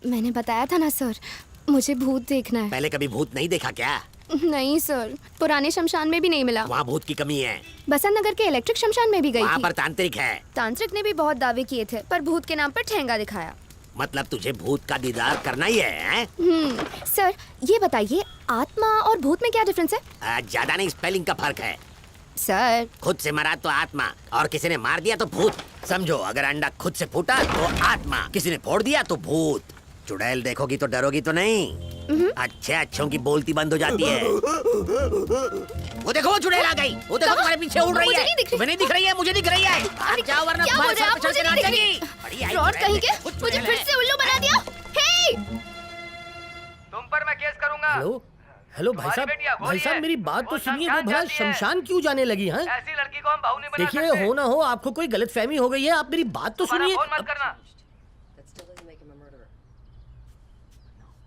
मैंने बताया था ना सर, मुझे भूत देखना है। पहले कभी भूत नहीं देखा क्या? नहीं सर, पुराने शमशान में भी नहीं मिला। वहाँ भूत की कमी है। बसंत नगर के इलेक्ट्रिक शमशान में भी गई वहाँ थी। पर तांत्रिक है। तांत्रिक ने भी बहुत दावे किए थे, पर भूत के नाम पर ठेंगा दिखाया। मतलब तुझे भूत का दीदार करना ही है? सर ये बताइए, आत्मा और भूत में क्या डिफरेंस है? ज्यादा नहीं, स्पेलिंग का फर्क है। सर खुद से मरा तो आत्मा, और किसी ने मार दिया तो भूत। समझो, अगर अंडा खुद से फूटा तो आत्मा, किसी ने फोड़ दिया तो भूत। चुड़ैल देखोगी तो डरोगी तो नहीं। अच्छे अच्छों की बोलती बंद हो जाती है। वो देखो, वो चुड़ैल आ गई। वो देखो तुम्हारे पीछे उड़ रही है। तुम्हें नहीं दिख रही है, मुझे दिख रही है। जाओ वरना तुम्हारे सर पे चढ़ के नाचेगी। फ्रॉड कहीं के, मुझे फिर से उल्लू बना दिया। हे! तुम पर मैं केस करूंगा। हेलो हेलो भाई साहब मेरी बात तो सुनिए। वो भला शमशान क्यों जाने लगी हैं? ऐसी लड़की को हम बहू नहीं बना सकते। देखिए, हो ना हो आपको कोई गलतफहमी हो गई है। आप मेरी बात तो सुनिए। फोन मत करना।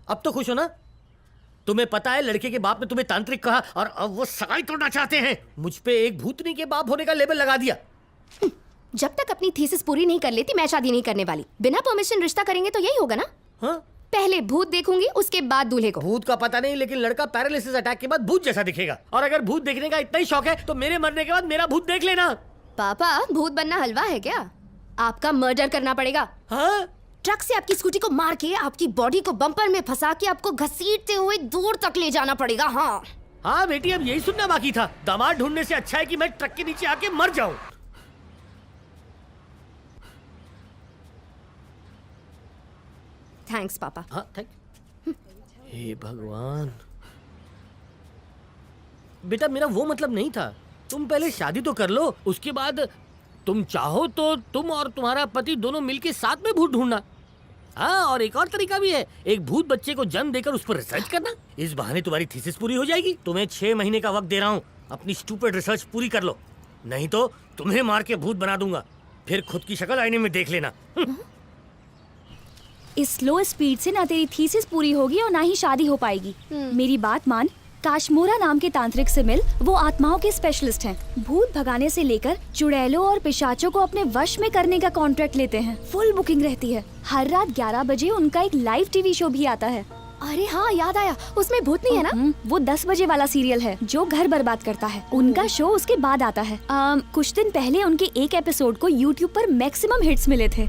अब तो खुश हो ना? तुम्हें पता है लड़के के बाप ने तुम्हें तांत्रिक कहा और अब वो सगाई तोड़ना चाहते हैं। मुझ पे एक भूतनी के बाप होने का लेबल लगा दिया। जब तक अपनी थीसिस पूरी नहीं कर लेती, मैं शादी नहीं करने वाली। बिना परमिशन रिश्ता करेंगे तो यही होगा ना? हाँ? पहले भूत देखूंगी, उसके बाद दूल्हे को। भूत का पता नहीं, लेकिन लड़का पैरालिसिस अटैक के बाद भूत जैसा दिखेगा। और अगर भूत देखने का इतना ही शौक है तो मेरे मरने के बाद मेरा भूत देख लेना। पापा, भूत बनना हलवा है क्या? आपका मर्डर करना पड़ेगा। हाँ? ट्रक से आपकी स्कूटी को मार के आपकी बॉडी को बम्पर में फंसा के आपको घसीटते हुए दूर तक ले जाना पड़ेगा। हाँ हाँ बेटी, अब यही सुनना बाकी था। दामाद ढूंढने से अच्छा है कि मैं ट्रक के नीचे आके मर जाऊं। थैंक्स पापा। हाँ थैंक। हे भगवान, बेटा मेरा वो मतलब नहीं था। तुम पहले शादी तो कर लो, उसके बाद तुम चाहो तो तुम और तुम्हारा पति दोनों मिलके साथ में भूत ढूंढना। हाँ, और एक और तरीका भी है, एक भूत बच्चे को जन्म देकर उस पर रिसर्च करना। इस बहाने तुम्हारी थीसिस पूरी हो जाएगी। तुम्हें 6 महीने का वक्त दे रहा हूँ, अपनी स्टूपिड रिसर्च पूरी कर लो, नहीं तो तुम्हें मार के भूत बना दूंगा। फिर खुद की शक्ल आईने में देख लेना। इस स्लो स्पीड से ना तेरी थीसिस पूरी होगी और ना ही शादी हो पाएगी। मेरी बात मान, काशमोरा नाम के तांत्रिक से मिल। वो आत्माओं के स्पेशलिस्ट हैं। भूत भगाने से लेकर चुड़ैलों और पिशाचों को अपने वश में करने का कॉन्ट्रैक्ट लेते हैं। फुल बुकिंग रहती है। हर रात 11 बजे उनका एक लाइव टीवी शो भी आता है। अरे हाँ, याद आया, उसमें भूत नहीं है ना? वो 10 बजे वाला सीरियल है जो घर बर्बाद करता है। उनका शो उसके बाद आता है। कुछ दिन पहले उनके एक एपिसोड को YouTube पर मैक्सिमम हिट्स मिले थे।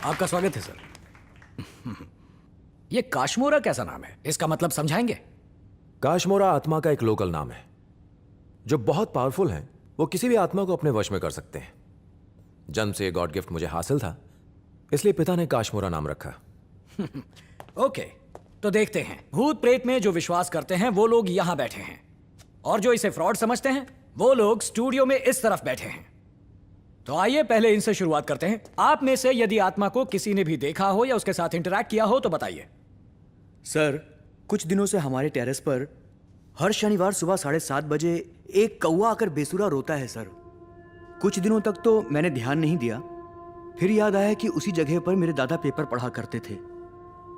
आपका स्वागत है सर। ये काशमोरा कैसा नाम है? इसका मतलब समझाएंगे? काशमोरा आत्मा का एक लोकल नाम है। जो बहुत पावरफुल हैं, वो किसी भी आत्मा को अपने वश में कर सकते हैं। जन्म से ये गॉड गिफ्ट मुझे हासिल था, इसलिए पिता ने काशमोरा नाम रखा। ओके, तो देखते हैं। भूत प्रेत में जो विश्वास करते हैं वो लोग यहां बैठे हैं, और जो इसे फ्रॉड समझते हैं वो लोग स्टूडियो में इस तरफ बैठे हैं। तो आइए पहले इनसे शुरुआत करते हैं। आप में से यदि आत्मा को किसी ने भी देखा हो या उसके साथ इंटरैक्ट किया हो तो बताइए। सर, कुछ दिनों से हमारे टेरेस पर हर शनिवार सुबह 7:30 बजे एक कौवा आकर बेसुरा रोता है सर। कुछ दिनों तक तो मैंने ध्यान नहीं दिया, फिर याद आया कि उसी जगह पर मेरे दादा पेपर पढ़ा करते थे,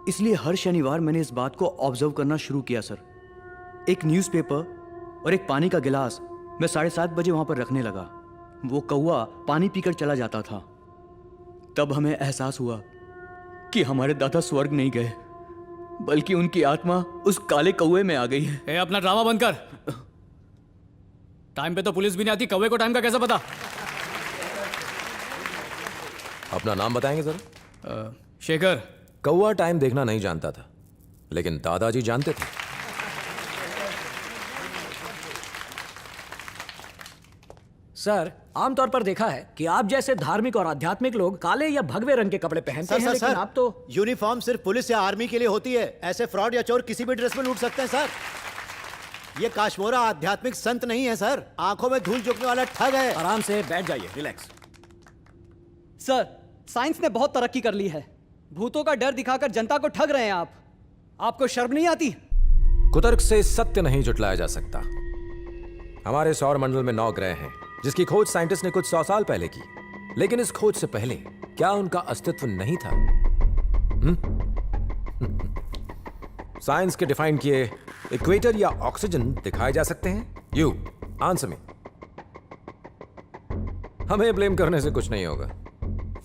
इसलिए हर शनिवार मैंने इस बात को ऑब्जर्व करना शुरू किया सर। एक न्यूज़पेपर और एक पानी का गिलास मैं 7:30 बजे वहां पर रखने लगा। वो कौवा पानी पीकर चला जाता था। तब हमें एहसास हुआ कि हमारे दादा स्वर्ग नहीं गए, बल्कि उनकी आत्मा उस काले कौवे में आ गई है। ए, अपना ड्रामा बंद कर। टाइम पे तो पुलिस भी नहीं आती, कौवे को टाइम का कैसे पता? अपना नाम बताएंगे सर? शेखर। कौवा टाइम देखना नहीं जानता था, लेकिन दादाजी जानते थे। सर, आमतौर पर देखा है कि आप जैसे धार्मिक और आध्यात्मिक लोग काले या भगवे रंग के कपड़े पहनते हैं, लेकिन आप तो यूनिफॉर्म सिर्फ पुलिस या आर्मी के लिए होती है। ऐसे फ्रॉड या चोर किसी भी ड्रेस में लूट सकते हैं सर। ये काशमोरा आध्यात्मिक संत नहीं है सर, आंखों में धूल झोंकने वाला ठग है। आराम से बैठ जाइए, रिलैक्स। सर, साइंस ने बहुत तरक्की कर ली है। भूतों का डर दिखाकर जनता को ठग रहे हैं आप। आपको शर्म नहीं आती? कुतर्क से सत्य नहीं जुटलाया जा सकता। हमारे सौर मंडल में 9 ग्रह हैं, जिसकी खोज साइंटिस्ट ने कुछ 100 साल पहले की। लेकिन इस खोज से पहले क्या उनका अस्तित्व नहीं था? साइंस के डिफाइन किए इक्वेटर या ऑक्सीजन दिखाए जा सकते हैं? You answer me. हमें ब्लेम करने से कुछ नहीं होगा।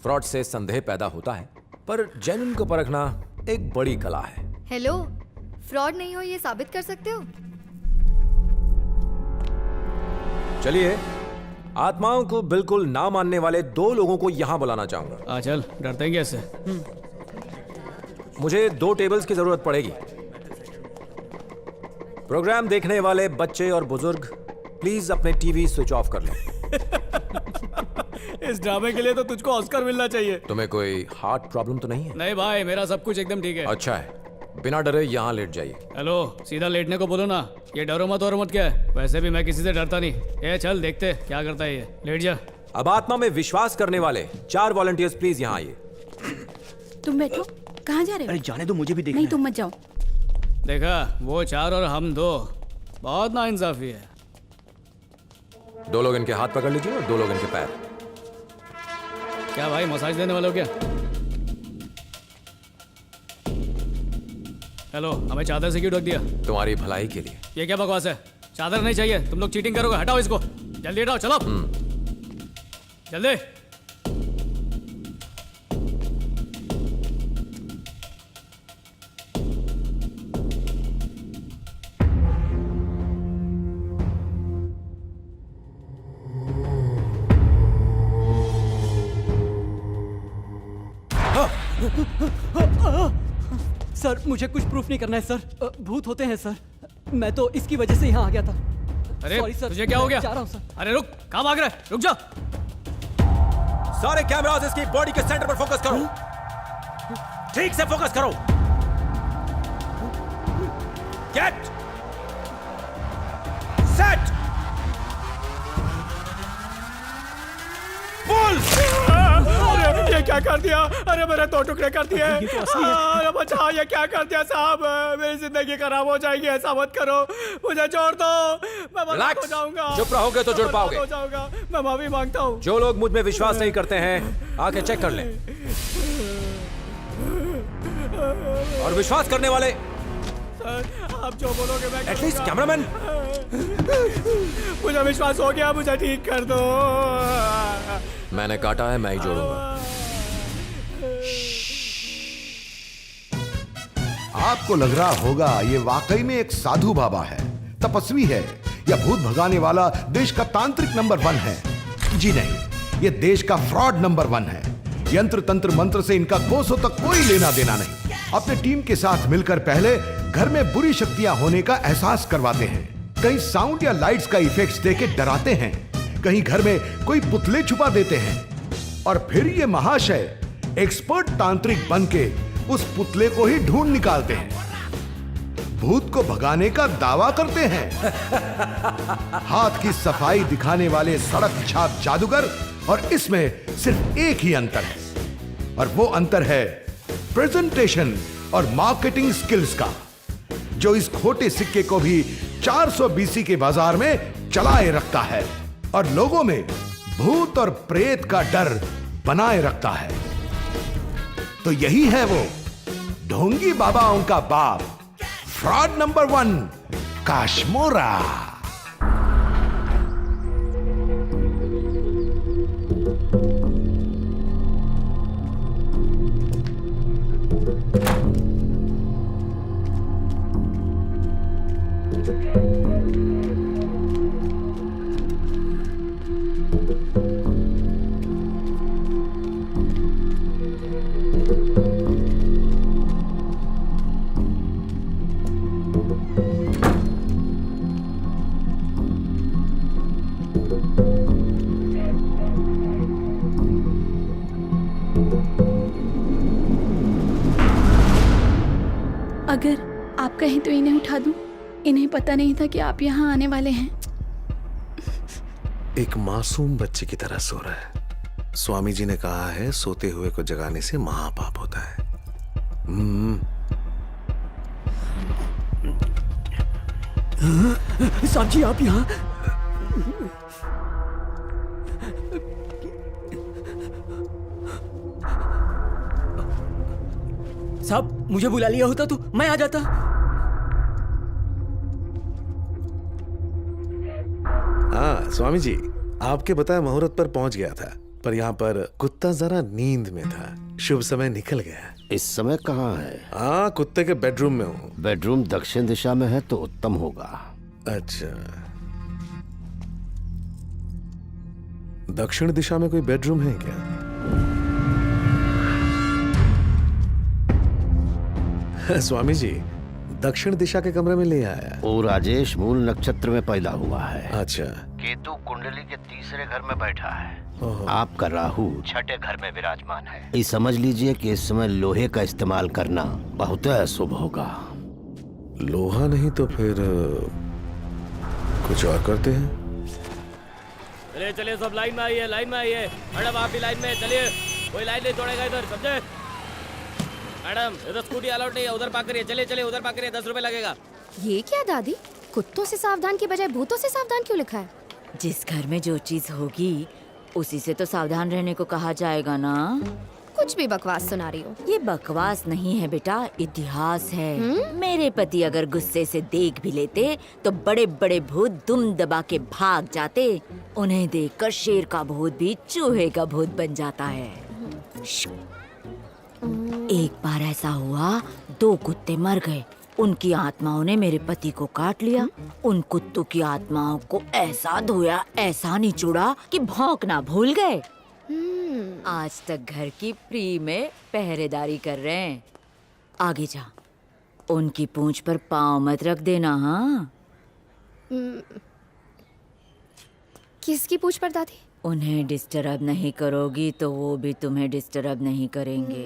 फ्रॉड से संदेह पैदा होता है, पर जेन्युइन को परखना एक बड़ी कला है। हेलो, फ्रॉड नहीं हो ये साबित कर सकते हो? चलिए, आत्माओं को बिल्कुल ना मानने वाले 2 लोगों को यहां बुलाना चाहूंगा। चल, डरते हैं कैसे? मुझे 2 टेबल्स की जरूरत पड़ेगी। प्रोग्राम देखने वाले बच्चे और बुजुर्ग प्लीज अपने टीवी स्विच ऑफ कर लें। इस ड्रामे के लिए तो तुझको ऑस्कर मिलना चाहिए। तुम्हें कोई हार्ट प्रॉब्लम तो नहीं है? नहीं भाई, मेरा सब कुछ एकदम ठीक है। अच्छा है, बिना डरे यहाँ लेट जाइए। हेलो, सीधा लेटने को बोलो ना। ये डरो मत और मत क्या है? वैसे भी मैं किसी से डरता नहीं। ये चल देखते क्या करता है ये। लेट जा। अब आत्मा में विश्वास करने वाले 4 वॉलंटियर्स प्लीज यहाँ आइए। तुम बैठो। कहाँ जा रहे हो? अरे जाने दो, मुझे भी देखना नहीं, है। तुम मत जाओ। देखा, वो 4 और हम 2। बहुत नाइंसाफी है। 2 लोग इनके हाथ पकड़ लीजिए और 2 लोग इनके पैर। क्या भाई, मसाज देने वाले हो क्या? हेलो, हमें चादर से क्यों ढक दिया? तुम्हारी भलाई के लिए। ये क्या बकवास है? चादर नहीं चाहिए। तुम लोग चीटिंग करोगे। हटाओ इसको। जल्दी हटाओ, चलो जल्दी। सर, मुझे कुछ प्रूफ नहीं करना है सर। भूत होते हैं सर। मैं तो इसकी वजह से यहाँ आ गया था। अरे Sorry, sir, तुझे क्या हो गया? जा रहा हूँ, सर। अरे रुक, कहाँ भाग रहा है? रुक जा। सारे कैमरास इसकी बॉडी के सेंटर पर फोकस करो। ठीक से फोकस करो। गेट सेट पुल। अरे ये क्या कर दिया? अरे मेरे 2 टुकड़े कर दिए। अरे बचाओ, ये क्या कर दिया साहब? मेरी जिंदगी खराब हो जाएगी। ऐसा मत करो, मुझे छोड़ दो। मैं बर्बाद हो जाऊंगा। चुप रहोगे तो जुड़ पाओगे। हो जाऊंगा। मैं माफी मांगता हूँ। जो लोग मुझ में विश्वास नहीं करते हैं आके चेक कर लें। और विश्वास करने वाले आप जो बोलोगे मैं एटलीस्ट कैमरामैन। मुझे विश्वास हो गया, मुझे ठीक कर दो। मैंने काटा है, मैं ही जोड़ूंगा। आपको लग रहा होगा ये वाकई में एक साधु बाबा है, तपस्वी है या भूत भगाने वाला देश का तांत्रिक नंबर 1 है। जी नहीं, ये देश का फ्रॉड नंबर 1 है। यंत्र तंत्र मंत्र से इनका कोसों तक कोई लेना देना नहीं। अपने टीम के साथ मिलकर पहले घर में बुरी शक्तियां होने का एहसास करवाते हैं, कहीं साउंड या लाइट्स का इफेक्ट्स देके डराते हैं, कहीं घर में कोई पुतले छुपा देते हैं, और फिर ये महाशय एक्सपर्ट तांत्रिक बनके उस पुतले को ही ढूंढ निकालते हैं। भूत को भगाने का दावा करते हैं। हाथ की सफाई दिखाने वाले सड़क छाप जादूगर, और इसमें सिर्फ एक ही अंतर है, और वो अंतर है प्रेजेंटेशन और मार्केटिंग स्किल्स का, जो इस खोटे सिक्के को भी 400 BC के बाजार में चलाए रखता है और लोगों में भूत और प्रेत का डर बनाए रखता है। तो यही है वो ढोंगी बाबाओं का बाप, फ्रॉड नंबर 1 काश्मोरा। अगर आप कहें तो इन्हें उठा दूं। इन्हें पता नहीं था कि आप यहाँ आने वाले हैं। एक मासूम बच्चे की तरह सो रहा है। स्वामी जी ने कहा है सोते हुए को जगाने से महापाप होता है। साहब जी, आप यहाँ? साहब मुझे बुला लिया होता तो मैं आ जाता। हाँ स्वामी जी, आपके बताए मुहूर्त पर पहुंच गया था, पर यहाँ पर कुत्ता जरा नींद में था, शुभ समय निकल गया। इस समय कहाँ है? हाँ, कुत्ते के बेडरूम में हूँ। बेडरूम दक्षिण दिशा में है तो उत्तम होगा। अच्छा, दक्षिण दिशा में कोई बेडरूम है क्या? स्वामी जी, दक्षिण दिशा के कमरे में ले आया। वो राजेश मूल नक्षत्र में पैदा हुआ है। अच्छा, केतु कुंडली के तीसरे घर में बैठा है। आपका राहु छठे घर में विराजमान है। ये समझ लीजिए कि इस समय लोहे का इस्तेमाल करना बहुत अशुभ होगा। लोहा नहीं तो फिर कुछ और करते हैं। चलिए चलिए सब लाइन में आइए, लाइन में आइए। मैडम आप भी लाइन में चलिए, कोई लाइन नहीं तोड़ेगा इधर, समझे? मैडम इधर स्कूटी अलाउड नहीं है, उधर पार्क करिए। चलिए चलिए उधर पार्क करिए, 10 रुपए लगेगा। ये क्या दादी, कुत्तों से सावधान की बजाय भूतों से सावधान क्यों लिखा है? जिस घर में जो चीज होगी उसी से तो सावधान रहने को कहा जाएगा ना। कुछ भी बकवास सुना रही हो। ये बकवास नहीं है बेटा, इतिहास है। मेरे पति अगर गुस्से से देख भी लेते तो बड़े बड़े भूत दुम दबा के भाग जाते। उन्हें देखकर शेर का भूत भी चूहे का भूत बन जाता है। एक बार ऐसा हुआ, 2 कुत्ते मर गए। उनकी आत्माओं ने मेरे पति को काट लिया। उन कुत्तों की आत्माओं को ऐसा धोया, ऐसा निचोड़ा कि भौंकना भूल गए। आज तक घर की फ्री में पहरेदारी कर रहे हैं। आगे जा, उनकी पूंछ पर पाँव मत रख देना। हाँ, किसकी पूछ पर दादी? उन्हें डिस्टर्ब नहीं करोगी तो वो भी तुम्हें डिस्टर्ब नहीं करेंगे।